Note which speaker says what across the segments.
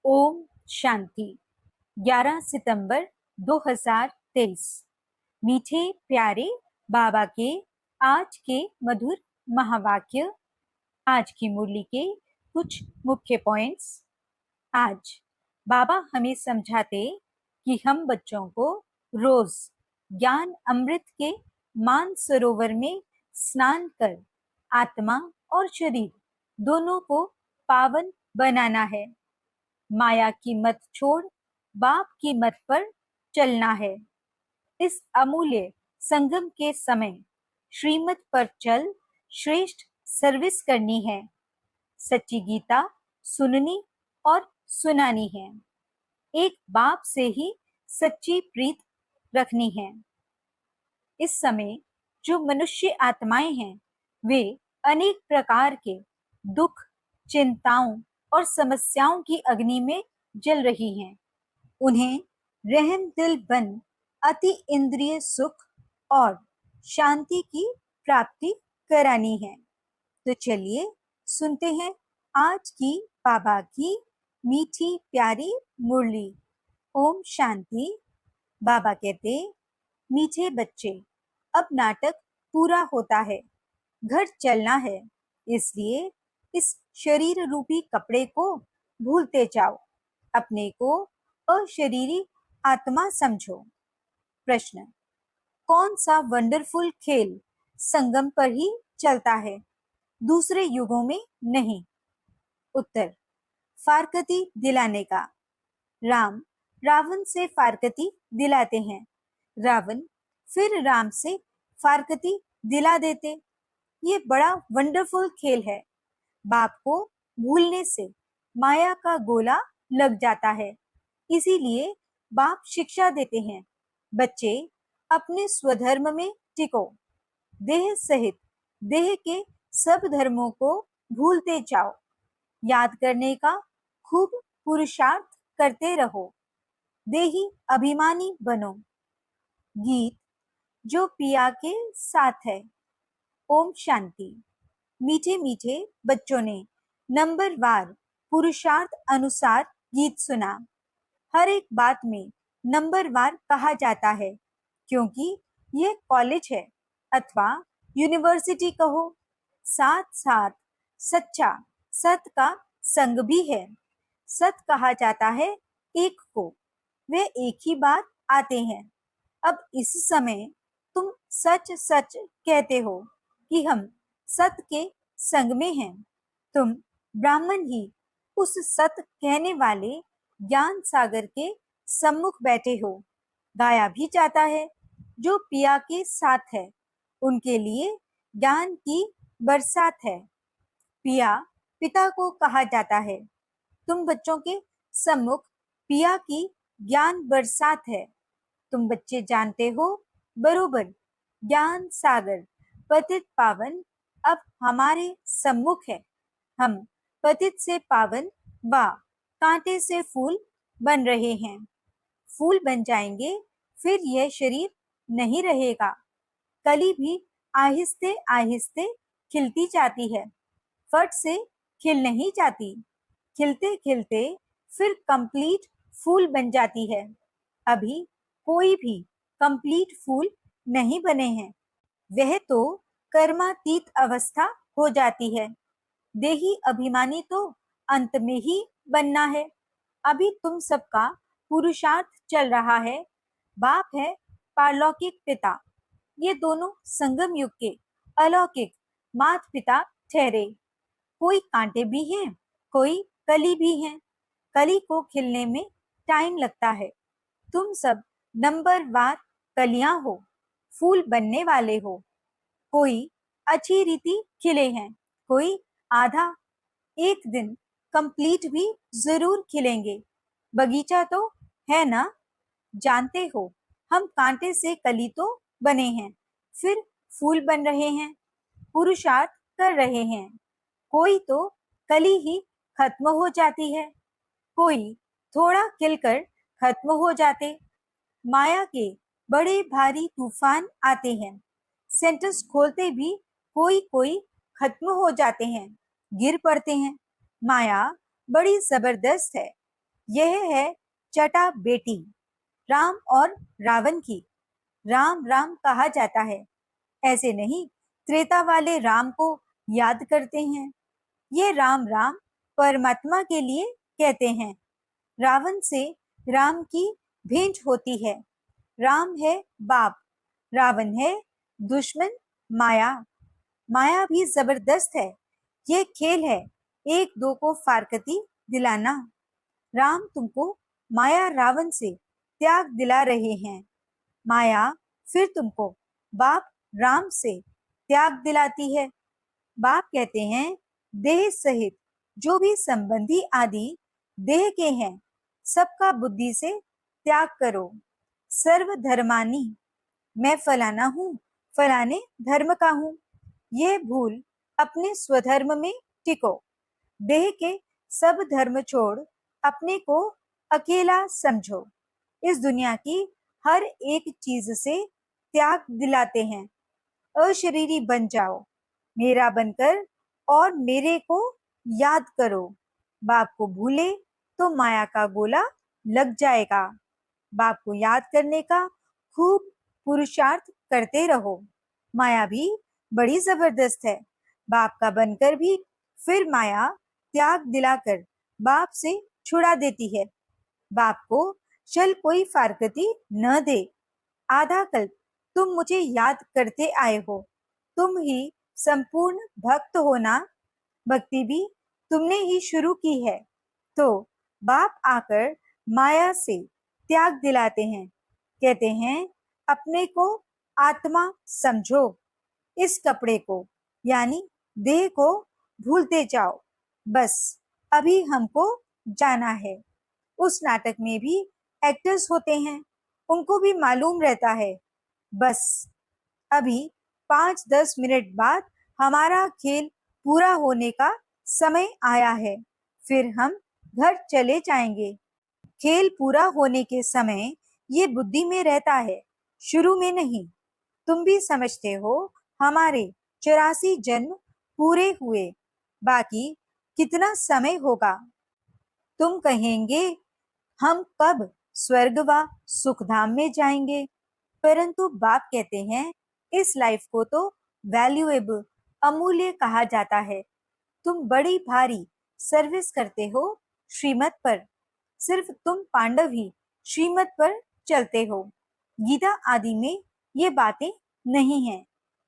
Speaker 1: ओम शांति। 11 सितंबर 2023। मीठे प्यारे बाबा के आज के मधुर महावाक्य। आज की मुरली के कुछ मुख्य पॉइंट्स। आज बाबा हमें समझाते कि हम बच्चों को रोज ज्ञान अमृत के मान सरोवर में स्नान कर आत्मा और शरीर दोनों को पावन बनाना है। माया की मत छोड़ बाप की मत पर चलना है। इस अमूल्य संगम के समय श्रीमत पर चल श्रेष्ठ सर्विस करनी है। सच्ची गीता सुननी और सुनानी है। एक बाप से ही सच्ची प्रीत रखनी है। इस समय जो मनुष्य आत्माएं हैं वे अनेक प्रकार के दुख, चिंताओं और समस्याओं की अग्नि में जल रही हैं। उन्हें रहम दिल बन अति इंद्रिय सुख और शांति की प्राप्ति करानी है। तो चलिए सुनते हैं आज की बाबा की मीठी प्यारी मुरली। ओम शांति। बाबा कहते, मीठे बच्चे, अब नाटक पूरा होता है, घर चलना है, इसलिए इस शरीर रूपी कपड़े को भूलते जाओ, अपने को अशरीरी आत्मा समझो। प्रश्न, कौन सा वंडरफुल खेल संगम पर ही चलता है, दूसरे युगों में नहीं? उत्तर, फारकती दिलाने का। राम रावण से फारकती दिलाते हैं, रावण फिर राम से फारकती दिला देते। ये बड़ा वंडरफुल खेल है। बाप को भूलने से माया का गोला लग जाता है, इसीलिए बाप शिक्षा देते हैं, बच्चे अपने स्वधर्म में टिको, देह सहित देह के सब धर्मों को भूलते जाओ, याद करने का खूब पुरुषार्थ करते रहो, देही अभिमानी बनो। गीत जो पिया के साथ है। ओम शांति। मीठे मीठे बच्चों ने नंबरवार पुरुषार्थ अनुसार गीत सुना। हर एक बात में नंबरवार कहा जाता है, क्योंकि यह कॉलेज है अथवा यूनिवर्सिटी कहो, साथ साथ सच्चा सत का संग भी है। सत कहा जाता है एक को, वे एक ही बार आते हैं। अब इस समय तुम सच सच कहते हो कि हम सत के संग में हैं। तुम ब्राह्मण ही उस सत कहने वाले ज्ञान सागर के सम्मुख बैठे हो। गाया भी जाता है, जो पिया के साथ है उनके लिए ज्ञान की बरसात है। पिया पिता को कहा जाता है। तुम बच्चों के सम्मुख पिया की ज्ञान बरसात है। तुम बच्चे जानते हो बरोबर, ज्ञान सागर पतित पावन अब हमारे सम्मुख है। हम पतित से पावन व कांटे से फूल बन रहे हैं। फूल बन जाएंगे फिर यह शरीर नहीं रहेगा। कली भी आहिस्ते आहिस्ते खिलती जाती है, फट से खिल नहीं जाती। खिलते खिलते फिर कंप्लीट फूल बन जाती है। अभी कोई भी कंप्लीट फूल नहीं बने हैं, वह तो कर्मातीत अवस्था हो जाती है। देही अभिमानी तो अंत में ही बनना है। अभी तुम सबका पुरुषार्थ चल रहा है। बाप है पारलौकिक पिता, ये दोनों संगम युग के अलौकिक माता पिता ठहरे। कोई कांटे भी हैं, कोई कली भी हैं। कली को खिलने में टाइम लगता है। तुम सब नंबरवार कलियां हो, फूल बनने वाले हो। कोई अच्छी रीति खिले हैं, कोई आधा। एक दिन कंप्लीट भी जरूर खिलेंगे। बगीचा तो है ना, जानते हो हम कांटे से कली तो बने हैं, फिर फूल बन रहे हैं, पुरुषार्थ कर रहे हैं। कोई तो कली ही खत्म हो जाती है, कोई थोड़ा खिलकर खत्म हो जाते। माया के बड़े भारी तूफान आते हैं, सेंटेंस खोलते भी कोई कोई खत्म हो जाते हैं, गिर पड़ते हैं। माया बड़ी जबरदस्त है, यह है चटा बेटी राम और रावण की। राम राम कहा जाता है, ऐसे नहीं त्रेता वाले राम को याद करते हैं। ये राम राम परमात्मा के लिए कहते हैं। रावण से राम की भेंट होती है। राम है बाप, रावण है दुश्मन। माया माया भी जबरदस्त है। ये खेल है एक दो को फारकती दिलाना। राम तुमको माया रावण से त्याग दिला रहे हैं। माया फिर तुमको बाप राम से त्याग दिलाती है। बाप कहते हैं देह सहित जो भी संबंधी आदि देह के हैं सबका बुद्धि से त्याग करो। सर्व धर्मानी, मैं फलाना हूँ, फलाने धर्म का हूँ, ये भूल अपने स्वधर्म में टिको। देह के सब धर्म छोड़ अपने को अकेला समझो। इस दुनिया की हर एक चीज से त्याग दिलाते हैं। अशरीरी बन जाओ, मेरा बनकर, और मेरे को याद करो। बाप को भूले तो माया का गोला लग जाएगा। बाप को याद करने का खूब पुरुषार्थ करते रहो। माया भी बड़ी जबरदस्त है। बाप का बनकर भी फिर माया त्याग दिलाकर बाप से छुड़ा देती है। बाप को चल कोई फारकती न दे। आधा कल्प तुम मुझे याद करते आए हो। तुम ही संपूर्ण भक्त हो ना। भक्ति भी तुमने ही शुरू की है। तो बाप आकर माया से त्याग दिलाते हैं। कहते हैं अपने को आत्मा समझो। इस कपड़े को यानी देह को भूलते जाओ। बस अभी हमको जाना है। उस नाटक में भी एक्टर्स होते हैं, उनको भी मालूम रहता है बस अभी 5-10 मिनट बाद हमारा खेल पूरा होने का समय आया है, फिर हम घर चले जाएंगे। खेल पूरा होने के समय ये बुद्धि में रहता है, शुरू में नहीं। तुम भी समझते हो हमारे 84 जन्म पूरे हुए, बाकी कितना समय होगा। तुम कहेंगे हम कब स्वर्ग व सुखधाम में जाएंगे, परंतु बाप कहते हैं इस लाइफ को तो वैल्यूएबल, अमूल्य कहा जाता है। तुम बड़ी भारी सर्विस करते हो श्रीमत पर। सिर्फ तुम पांडव ही श्रीमत पर चलते हो। गीता आदि में ये बातें नहीं हैं।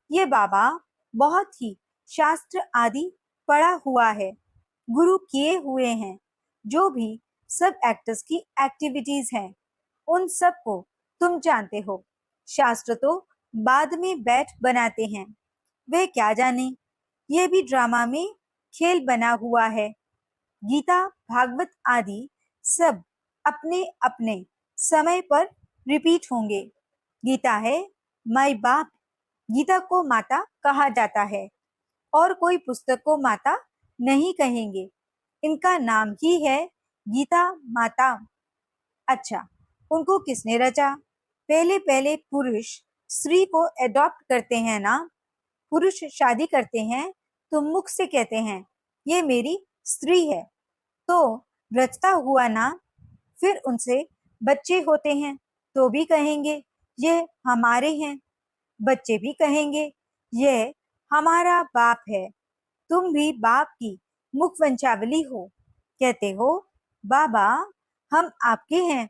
Speaker 1: ये बाबा बहुत ही शास्त्र आदि पढ़ा हुआ है, गुरु किए हुए हैं। जो भी सब एक्टर्स की एक्टिविटीज हैं उन सब को तुम जानते हो। शास्त्र तो बाद में बैठ बनाते हैं, वे क्या जाने। ये भी ड्रामा में खेल बना हुआ है। गीता भागवत आदि सब अपने अपने समय पर रिपीट होंगे। गीता है माई बाप। गीता को माता कहा जाता है, और कोई पुस्तक को माता नहीं कहेंगे। इनका नाम ही है गीता माता। अच्छा, उनको किसने रचा? पहले पहले पुरुष स्त्री को एडॉप्ट करते हैं ना। पुरुष शादी करते हैं तो मुख से कहते हैं ये मेरी स्त्री है, तो रचता हुआ ना। फिर उनसे बच्चे होते हैं तो भी कहेंगे ये हमारे हैं। बच्चे भी कहेंगे ये हमारा बाप है। तुम भी बाप की मुख वंचावली हो। कहते हो बाबा हम आपके हैं।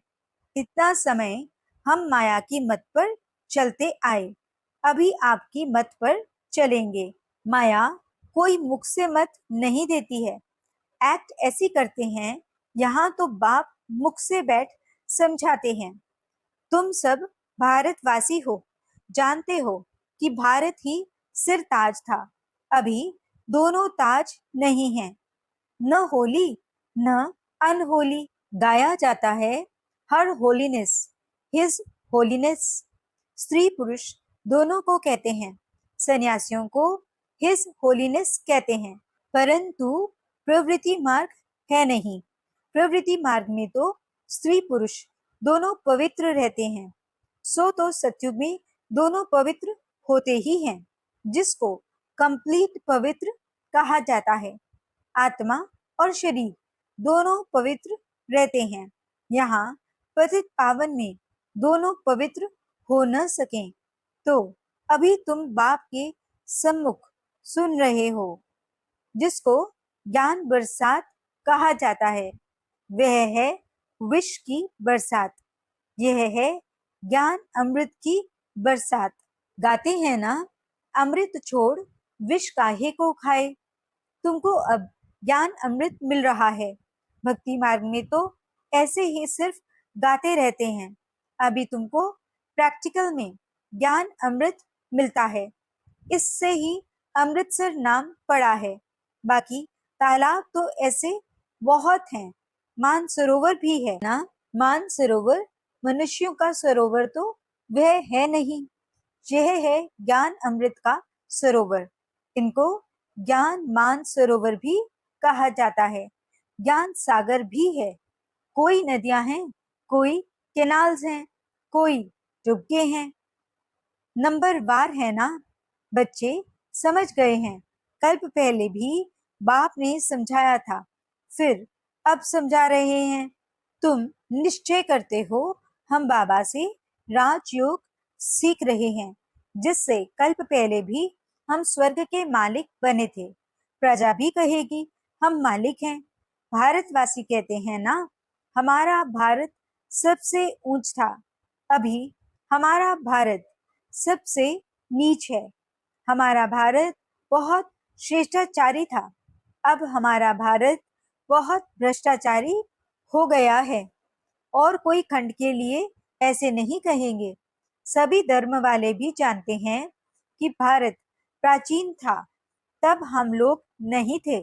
Speaker 1: इतना समय हम माया की मत पर चलते आए, अभी आपकी मत पर चलेंगे। माया कोई मुख से मत नहीं देती है, एक्ट ऐसी करते हैं। यहाँ तो बाप मुख से बैठ समझाते हैं। तुम सब भारतवासी हो, जानते हो कि भारत ही सिर ताज था। अभी दोनों ताज नहीं हैं। न होली न अनहोली गाया जाता है। हर होलीनेस हिज होलीनेस। स्त्री पुरुष दोनों को कहते हैं। सन्यासियों को हिज होलीनेस कहते हैं। परंतु प्रवृत्ति मार्ग है नहीं। प्रवृत्ति मार्ग में तो स्त्री पुरुष दोनों पवित्र रहते हैं। सो तो सत्युग में दोनों पवित्र होते ही हैं, जिसको कंप्लीट पवित्र कहा जाता है। आत्मा और शरीर दोनों पवित्र रहते हैं। यहाँ पतित पावन में दोनों पवित्र हो न सकें, तो अभी तुम बाप के सम्मुख सुन रहे हो, जिसको ज्ञान बरसात कहा जाता है। वह है विश की बरसात। यह है ज्ञान अमृत की बरसात। गाते हैं ना, अमृत छोड़ विष काहे को खाए। तुमको अब ज्ञान अमृत मिल रहा है। भक्ति मार्ग में तो ऐसे ही सिर्फ गाते रहते हैं। अभी तुमको प्रैक्टिकल में ज्ञान अमृत मिलता है। इससे ही अमृतसर नाम पड़ा है। बाकी तालाब तो ऐसे बहुत हैं। मानसरोवर भी है ना। मानसरोवर मनुष्यों का सरोवर तो वह है नहीं। यह है ज्ञान अमृत का सरोवर। इनको ज्ञान मान सरोवर भी कहा जाता है। ज्ञान सागर भी है। कोई नदियां हैं, कोई कैनाल्स हैं, कोई डुबके हैं, नंबर वार है ना। बच्चे समझ गए हैं। कल्प पहले भी बाप ने समझाया था, फिर अब समझा रहे हैं। तुम निश्चय करते हो हम बाबा से राजयोग सीख रहे हैं, जिससे कल्प पहले भी हम स्वर्ग के मालिक बने थे। प्रजा भी कहेगी हम मालिक हैं। भारतवासी कहते हैं ना, हमारा भारत सबसे ऊंच था, अभी हमारा भारत सबसे नीच है। हमारा भारत बहुत श्रेष्ठाचारी था, अब हमारा भारत बहुत भ्रष्टाचारी हो गया है। और कोई खंड के लिए ऐसे नहीं कहेंगे। सभी धर्म वाले भी जानते हैं कि भारत प्राचीन था, तब हम लोग नहीं थे।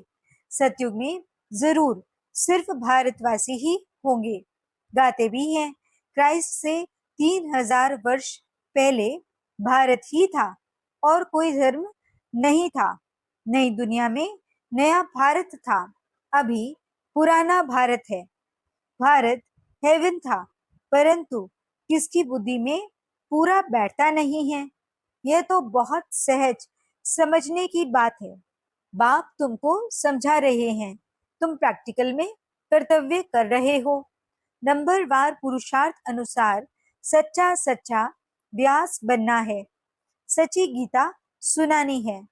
Speaker 1: सतयुग में जरूर सिर्फ भारतवासी ही होंगे। गाते भी हैं, क्राइस्ट से 3000 वर्ष पहले भारत ही था और कोई धर्म नहीं था। नई दुनिया में नया भारत था, अभी पुराना भारत है। भारत हेवन था, परंतु किसकी बुद्धि में पूरा बैठता नहीं है। यह तो बहुत सहज समझने की बात है। बाप तुमको समझा रहे हैं, तुम प्रैक्टिकल में कर्तव्य कर रहे हो। नंबरवार पुरुषार्थ अनुसार सच्चा सच्चा व्यास बनना है, सच्ची गीता सुनानी है।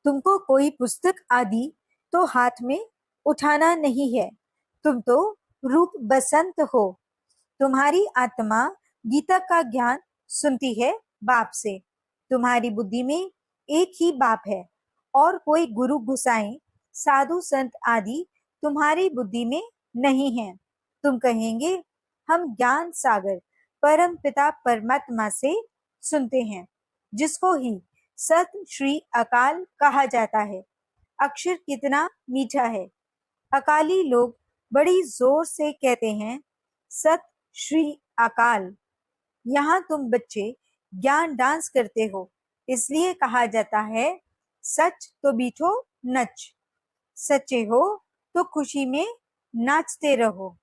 Speaker 1: तुमको कोई पुस्तक आदि तो हाथ में उठाना नहीं है। तुम तो रूप बसंत हो। तुम्हारी आत्मा गीता का ज्ञान सुनती है बाप से। तुम्हारी बुद्धि में एक ही बाप है, और कोई गुरु गुसाई साधु संत आदि तुम्हारी बुद्धि में नहीं है। तुम कहेंगे हम ज्ञान सागर परम पिता परमात्मा से सुनते हैं, जिसको ही सत श्री अकाल कहा जाता है। अक्षर कितना मीठा है। अकाली लोग बड़ी जोर से कहते हैं सत श्री अकाल। यहाँ तुम बच्चे ज्ञान डांस करते हो, इसलिए कहा जाता है सच तो बीठो नच। सच्चे हो तो खुशी में नाचते रहो।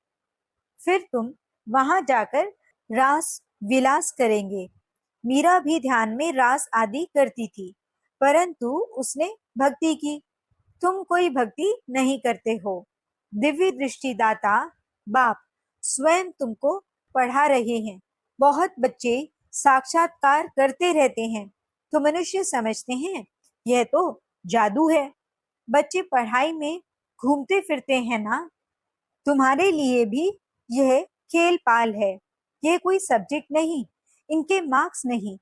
Speaker 1: फिर तुम वहां जाकर रास विलास करेंगे। मीरा भी ध्यान में रास आदि करती थी, परंतु उसने भक्ति की। तुम कोई भक्ति नहीं करते हो। दिव्य दृष्टिदाता बाप स्वयं तुमको पढ़ा रहे हैं। बहुत बच्चे साक्षात्कार करते रहते हैं, तो मनुष्य समझते हैं यह तो जादू है। बच्चे पढ़ाई में घूमते फिरते हैं ना। तुम्हारे लिए भी यह खेल पाल है। ये कोई सब्जेक्ट नहीं, इनके मार्क्स नहीं।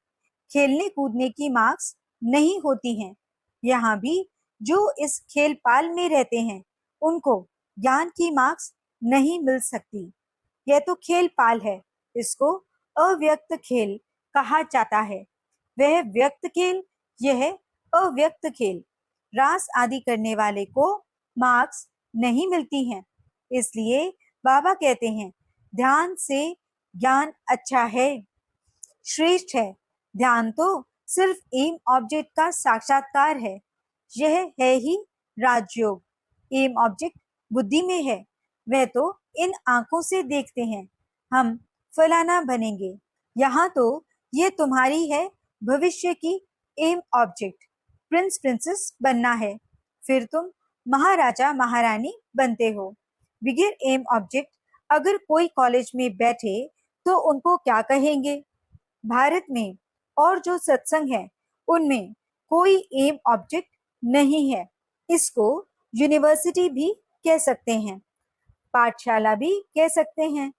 Speaker 1: खेलने कूदने की मार्क्स नहीं होती हैं। यहाँ भी जो इस खेल पाल में रहते हैं, उनको ज्ञान की मार्क्स नहीं मिल सकती। यह तो खेल पाल है, इसको अव्यक्त खेल कहा जाता है। वह व्यक्त खेल, यह अव्यक्त खेल। रास आदि करने वाले को मार्क्स नहीं मिलती हैं। इसलिए बाबा कहते हैं ध्यान से ज्ञान अच्छा है, श्रेष्ठ है। ध्यान तो सिर्फ एम ऑब्जेक्ट का साक्षात्कार है। यह है ही राजयोग। एम ऑब्जेक्ट बुद्धि में है। वह तो इन आंखों से देखते हैं हम फलाना बनेंगे। यहाँ तो ये तुम्हारी है भविष्य की एम ऑब्जेक्ट। प्रिंस प्रिंसेस बनना है, फिर तुम महाराजा महारानी बनते हो। बिगर एम ऑब्जेक्ट अगर कोई कॉलेज में बैठे तो उनको क्या कहेंगे? भारत में और जो सत्संग है उनमें कोई एम ऑब्जेक्ट नहीं है। इसको यूनिवर्सिटी भी कह सकते हैं, पाठशाला भी कह सकते हैं।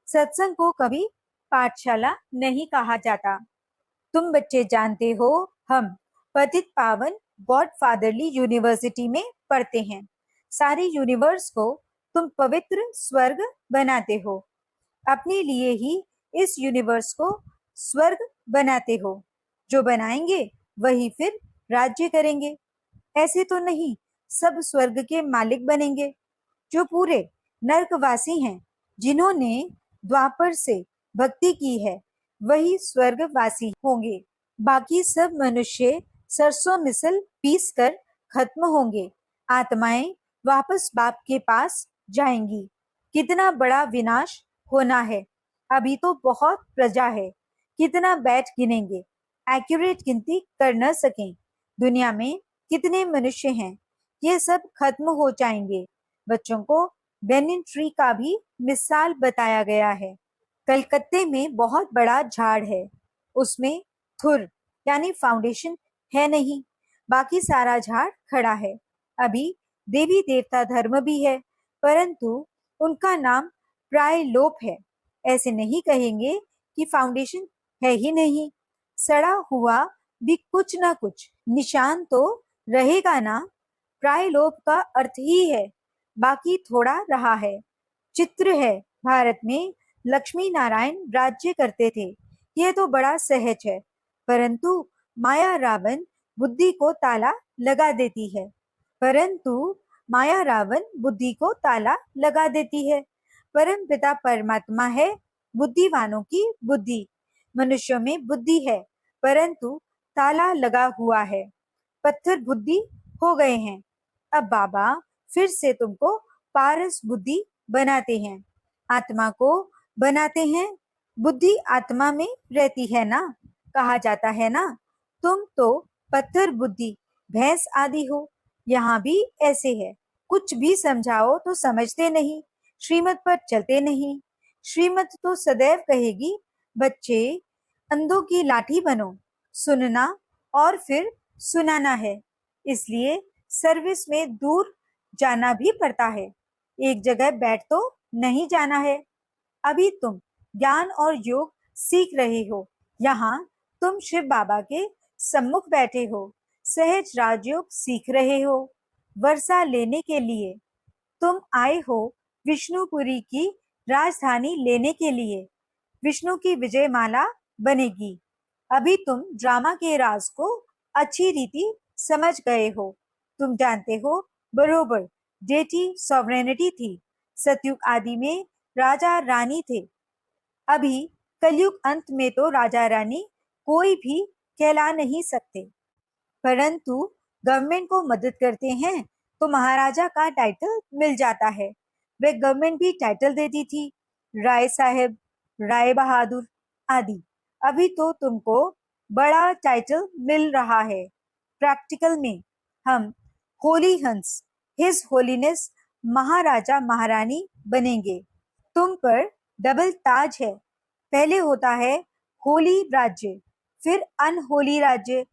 Speaker 1: सत्संग को कभी पाठशाला नहीं कहा जाता। तुम बच्चे जानते हो, हम पतित पावन गॉड फादरली यूनिवर्सिटी में पढ़ते हैं। सारी यूनिवर्स को तुम पवित्र स्वर्ग बनाते हो। अपने लिए ही इस यूनिवर्स को स्वर्ग बनाते हो। जो बनाएंगे वही फिर राज्य करेंगे। ऐसे तो नहीं सब स्वर्ग के मालिक बनेंगे। जो पूरे नरकवासी हैं, जिन्होंने द्वापर से भक्ति की है, वही स्वर्गवासी होंगे। बाकी सब मनुष्य सरसों मिसल पीस कर खत्म होंगे। आत्माएं वापस बाप के पास जाएंगी। कितना बड़ा विनाश होना है। अभी तो बहुत प्रजा है, कितना बैठ गिनेंगे, एक्यूरेट गिनती कर न सकें। दुनिया में कितने मनुष्य हैं, ये सब खत्म हो जाएंगे। बच्चों को बेनिन ट्री का भी मिसाल बताया गया है। कलकत्ते में बहुत बड़ा झाड़ है, उसमें थुर यानी फाउंडेशन है नहीं, बाकी सारा झाड़ खड़ा है। अभी देवी देवता धर्म भी है, परंतु उनका नाम प्राय लोप है। ऐसे नहीं कहेंगे कि फाउंडेशन है ही नहीं। सड़ा हुआ भी कुछ ना कुछ निशान तो रहेगा ना। प्रायलोप का अर्थ ही है बाकी थोड़ा रहा है। चित्र है, भारत में लक्ष्मी नारायण राज्य करते थे, ये तो बड़ा सहज है। परंतु माया रावण बुद्धि को ताला लगा देती है। परंतु माया रावण बुद्धि को ताला लगा देती है। परम पिता परमात्मा है बुद्धिवानों की बुद्धि। मनुष्यों में बुद्धि है, परंतु ताला लगा हुआ है। पत्थर बुद्धि हो गए हैं। अब बाबा फिर से तुमको पारस बुद्धि बनाते हैं, आत्मा को बनाते हैं। बुद्धि आत्मा में रहती है ना, कहा जाता है ना। तुम तो पत्थर बुद्धि भैंस आदि हो। यहाँ भी ऐसे है, कुछ भी समझाओ तो समझते नहीं, श्रीमत पर चलते नहीं। श्रीमत तो सदैव कहेगी, बच्चे अंधों की लाठी बनो, सुनना और फिर सुनाना है। इसलिए सर्विस में दूर जाना भी पड़ता है, एक जगह बैठ तो नहीं जाना है। अभी तुम ज्ञान और योग सीख रहे हो। यहाँ तुम शिव बाबा के सम्मुख बैठे हो, सहज राजयोग सीख रहे हो। वर्षा लेने के लिए तुम आए हो, विष्णुपुरी की राजधानी लेने के लिए। विष्णु की विजय माला बनेगी। अभी तुम ड्रामा के राज को अच्छी रीति समझ गए हो। तुम जानते हो बरोबर डेटी सॉवरेनिटी थी। सतयुग आदि में राजा रानी थे। अभी कलयुग अंत में तो राजा रानी कोई भी कहला नहीं सकते, परंतु गवर्नमेंट को मदद करते हैं तो महाराजा का टाइटल मिल जाता है। वे गवर्नमेंट भी टाइटल देती थी, राय साहेब, राय बहादुर आदि। अभी तो तुमको बड़ा टाइटल मिल रहा है। प्रैक्टिकल में हम होली हंस, हिज होलीनेस महाराजा महारानी बनेंगे। तुम पर डबल ताज है। पहले होता है होली राज्य, फिर अनहोली राज्य,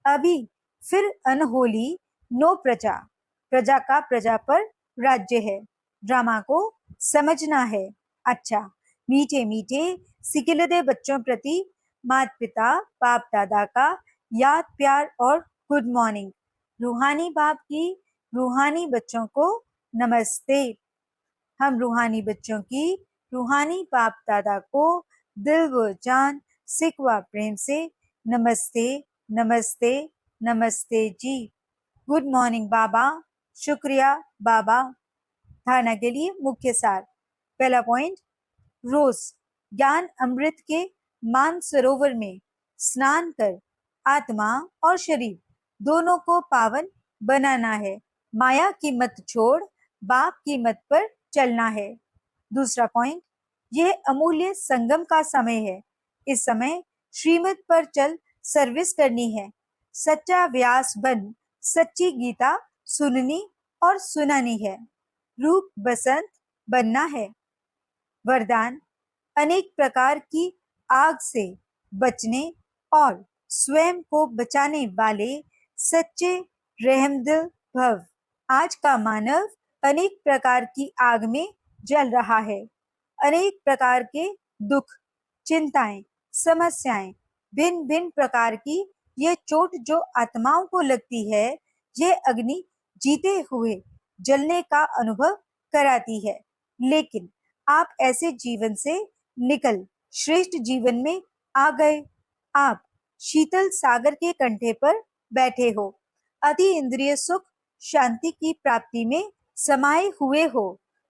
Speaker 1: अभी फिर अनहोली नो प्रजा। प्रजा का प्रजा पर राज्य है। ड्रामा को समझना है। अच्छा, मीठे मीठे सिकिलदे बच्चों प्रति माता पिता बाप दादा का याद प्यार और गुड मॉर्निंग। रूहानी बाप की रूहानी बच्चों को नमस्ते। हम रूहानी बच्चों की रूहानी बाप दादा को दिल व जान सिकवा प्रेम से नमस्ते नमस्ते नमस्ते जी। गुड मॉर्निंग बाबा। शुक्रिया बाबा। धारणा के लिए मुख्य सार। पहला पॉइंट, रोज ज्ञान अमृत के मान सरोवर में स्नान कर आत्मा और शरीर दोनों को पावन बनाना है। माया की मत छोड़ बाप की मत पर चलना है। दूसरा पॉइंट, यह अमूल्य संगम का समय है। इस समय श्रीमत पर चल सर्विस करनी है। सच्चा व्यास बन सच्ची गीता सुननी और सुनानी है। रूप बसंत बनना है। वरदान: अनेक प्रकार की आग से बचने और स्वयं को बचाने वाले सच्चे रहमदिल भव। आज का मानव अनेक प्रकार की आग में जल रहा है। अनेक प्रकार के दुख, चिंताएं, समस्याएं, भिन्न भिन्न प्रकार की ये चोट जो आत्माओं को लगती है, यह अग्नि जीते हुए जलने का अनुभव कराती है। लेकिन आप ऐसे जीवन से निकल श्रेष्ठ जीवन में आ गए। आप शीतल सागर के कंठे पर बैठे हो, अति इंद्रिय सुख शांति की प्राप्ति में समाये हुए हो,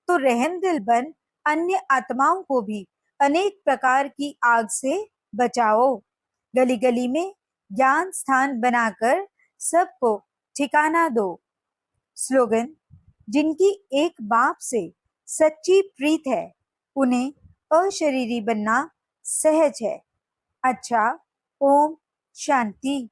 Speaker 1: तो रहमदिल बन अन्य आत्माओं को भी अनेक प्रकार की आग से बचाओ। गली गली में ज्ञान स्थान बनाकर सबको ठिकाना दो। स्लोगन: जिनकी एक बाप से सच्ची प्रीत है, उन्हें अशरीरी बनना सहज है। अच्छा, ओम शांति।